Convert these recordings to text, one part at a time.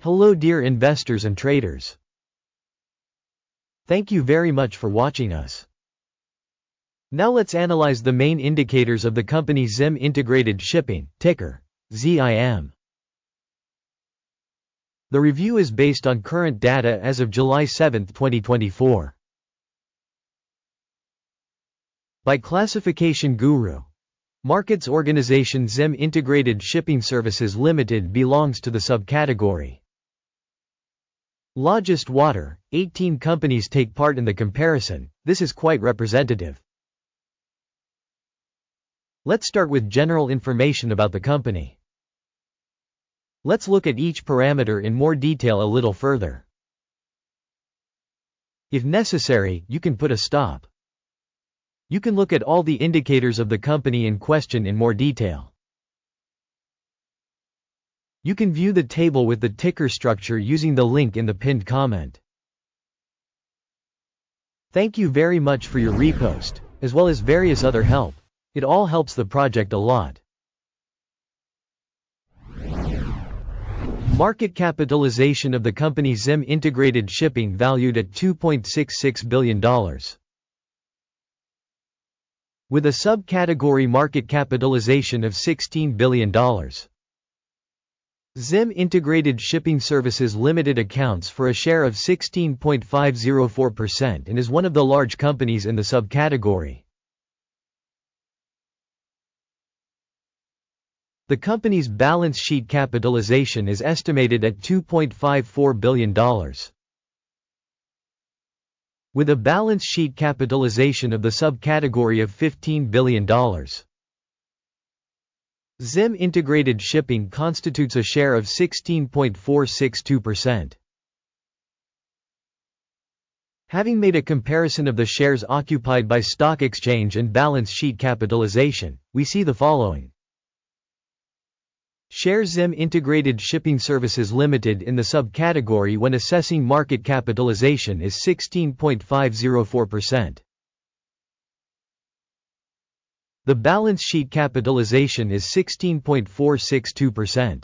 Hello dear investors and traders. Thank you very much for watching us. Now let's analyze the main indicators of the company Zim Integrated Shipping, ticker ZIM. The review is based on current data as of July 7, 2024. By classification Guru.Markets organization Zim Integrated Shipping Services Limited belongs to the subcategory largest water. 18 companies take part in the comparison. This is quite representative. Let's start with general information about the company. Let's look at each parameter in more detail a little further. If necessary, you can put a stop. You can look at all the indicators of the company in question in more detail. You can view the table with the ticker structure using the link in the pinned comment. Thank you very much for your repost, as well as various other help. It all helps the project a lot. Market capitalization of the company Zim Integrated Shipping valued at $2.66 billion. With a subcategory market capitalization of $16 billion. Zim Integrated Shipping Services Limited accounts for a share of 16.504% and is one of the large companies in the subcategory. The company's balance sheet capitalization is estimated at $2.54 billion. With a balance sheet capitalization of the subcategory of $15 billion. Zim Integrated Shipping constitutes a share of 16.462%. Having made a comparison of the shares occupied by stock exchange and balance sheet capitalization, we see the following. Share Zim Integrated Shipping Services Limited in the subcategory when assessing market capitalization is 16.504%. The balance sheet capitalization is 16.462%,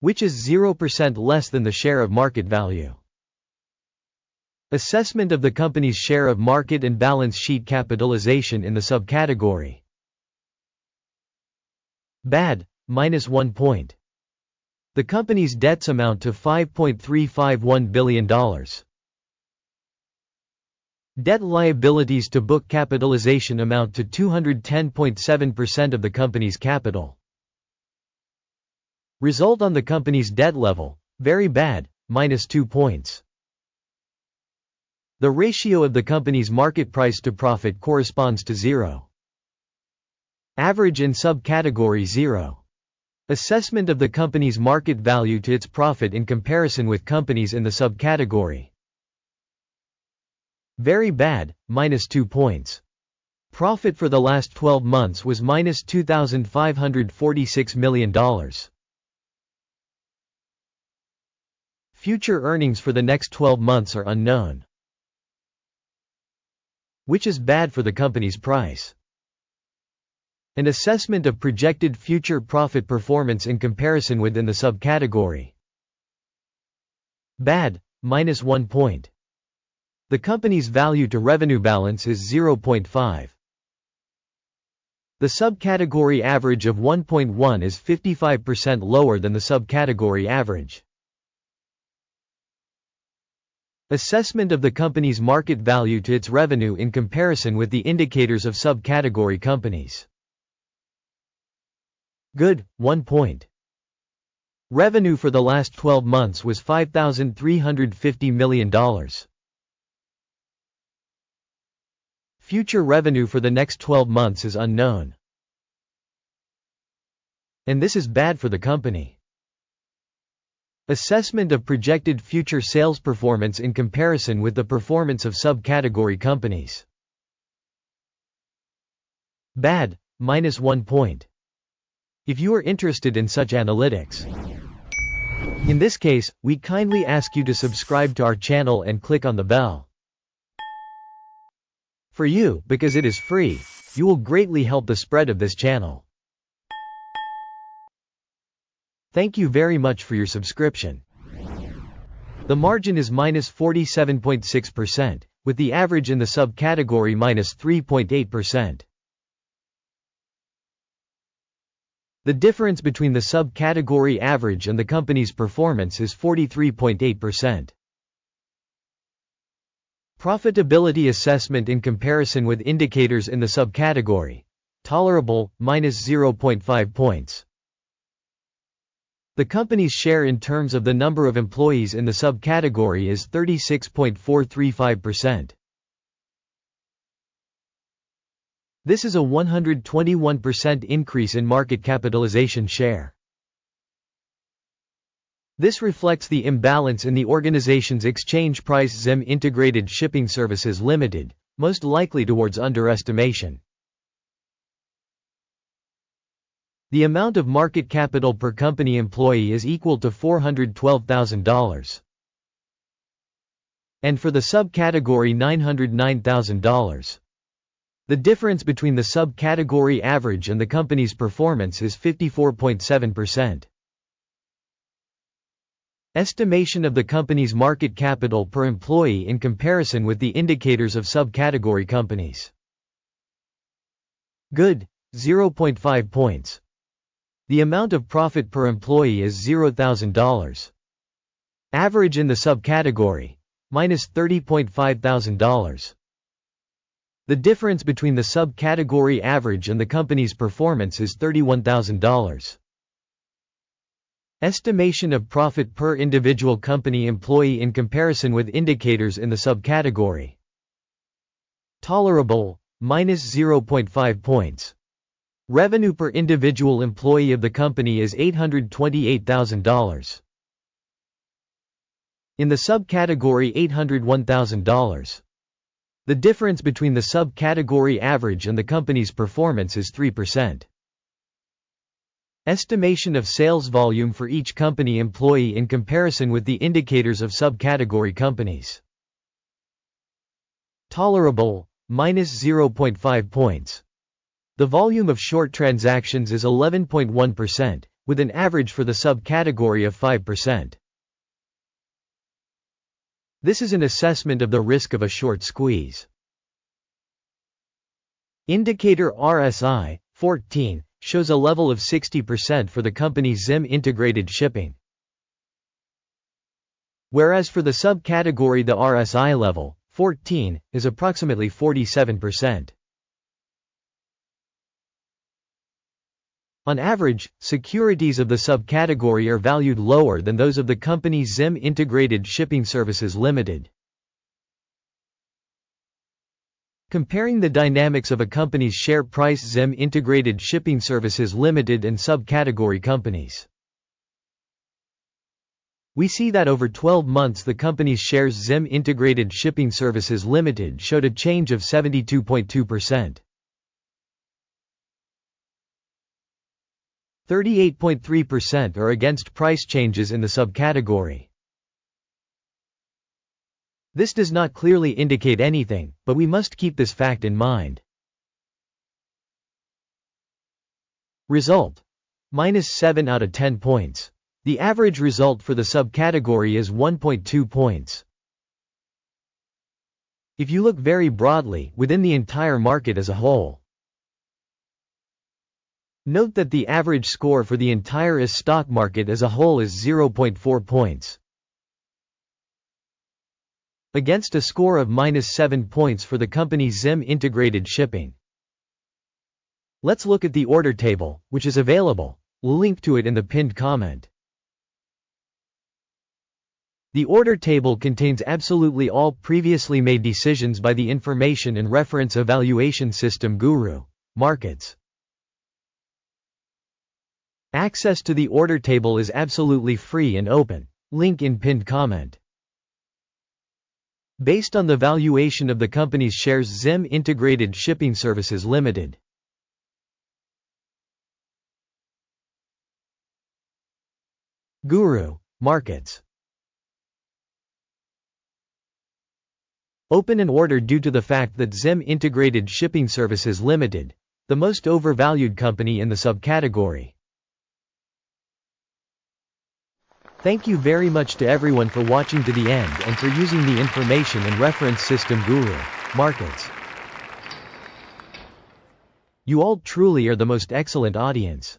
which is 0% less than the share of market value. Assessment of the company's share of market and balance sheet capitalization in the subcategory. Bad, -1 point. The company's debts amount to $5.351 billion. Debt liabilities to book capitalization amount to 210.7% of the company's capital. Result on the company's debt level, very bad, -2 points. The ratio of the company's market price to profit corresponds to 0. Average in subcategory 0. Assessment of the company's market value to its profit in comparison with companies in the subcategory. Very bad, -2 points. Profit for the last 12 months was -$2,546 million. Future earnings for the next 12 months are unknown, which is bad for the company's price. An assessment of projected future profit performance in comparison within the subcategory. Bad, -1 point. The company's value to revenue balance is 0.5. The subcategory average of 1.1 is 55% lower than the subcategory average. Assessment of the company's market value to its revenue in comparison with the indicators of subcategory companies. Good, 1 point. Revenue for the last 12 months was $5,350 million. Future revenue for the next 12 months is unknown. And this is bad for the company. Assessment of projected future sales performance in comparison with the performance of subcategory companies. Bad, -1 point. If you are interested in such analytics, in this case, we kindly ask you to subscribe to our channel and click on the bell. For you, because it is free, you will greatly help the spread of this channel. Thank you very much for your subscription. The margin is -47.6%, with the average in the subcategory -3.8%. The difference between the subcategory average and the company's performance is 43.8%. Profitability assessment in comparison with indicators in the subcategory. Tolerable, -0.5 points. The company's share in terms of the number of employees in the subcategory is 36.435%. This is a 121% increase in market capitalization share. This reflects the imbalance in the organization's exchange price. Zim Integrated Shipping Services Limited, most likely towards underestimation. The amount of market capital per company employee is equal to $412,000. And for the subcategory $909,000. The difference between the subcategory average and the company's performance is 54.7%. Estimation of the company's market capital per employee in comparison with the indicators of subcategory companies. Good, 0.5 points. The amount of profit per employee is $0,000. Average in the subcategory, -$30,500. The difference between the subcategory average and the company's performance is $31,000. Estimation of profit per individual company employee in comparison with indicators in the subcategory. Tolerable, -0.5 points. Revenue per individual employee of the company is $828,000. In the subcategory $801,000. The difference between the subcategory average and the company's performance is 3%. Estimation of sales volume for each company employee in comparison with the indicators of subcategory companies. Tolerable, -0.5 points. The volume of short transactions is 11.1%, with an average for the subcategory of 5%. This is an assessment of the risk of a short squeeze. Indicator RSI, 14, shows a level of 60% for the company Zim Integrated Shipping. Whereas for the subcategory the RSI level, 14, is approximately 47%. On average, securities of the subcategory are valued lower than those of the company Zim Integrated Shipping Services Limited. Comparing the dynamics of a company's share price Zim Integrated Shipping Services Limited and subcategory companies. We see that over 12 months the company's shares Zim Integrated Shipping Services Limited showed a change of 72.2%. 38.3% are against price changes in the subcategory. This does not clearly indicate anything, but we must keep this fact in mind. Result: -7 out of 10 points. The average result for the subcategory is 1.2 points. If you look very broadly, within the entire market as a whole. Note that the average score for the entire US stock market as a whole is 0.4 points. Against a score of -7 points for the company Zim Integrated Shipping. Let's look at the order table, which is available. We'll link to it in the pinned comment. The order table contains absolutely all previously made decisions by the information and reference evaluation system Guru.Markets. Access to the order table is absolutely free and open. Link in pinned comment. Based on the valuation of the company's shares Zim Integrated Shipping Services Limited. Guru.Markets. Open an order due to the fact that Zim Integrated Shipping Services Limited, the most overvalued company in the subcategory. Thank you very much to everyone for watching to the end and for using the information and reference system Guru.Markets. You all truly are the most excellent audience.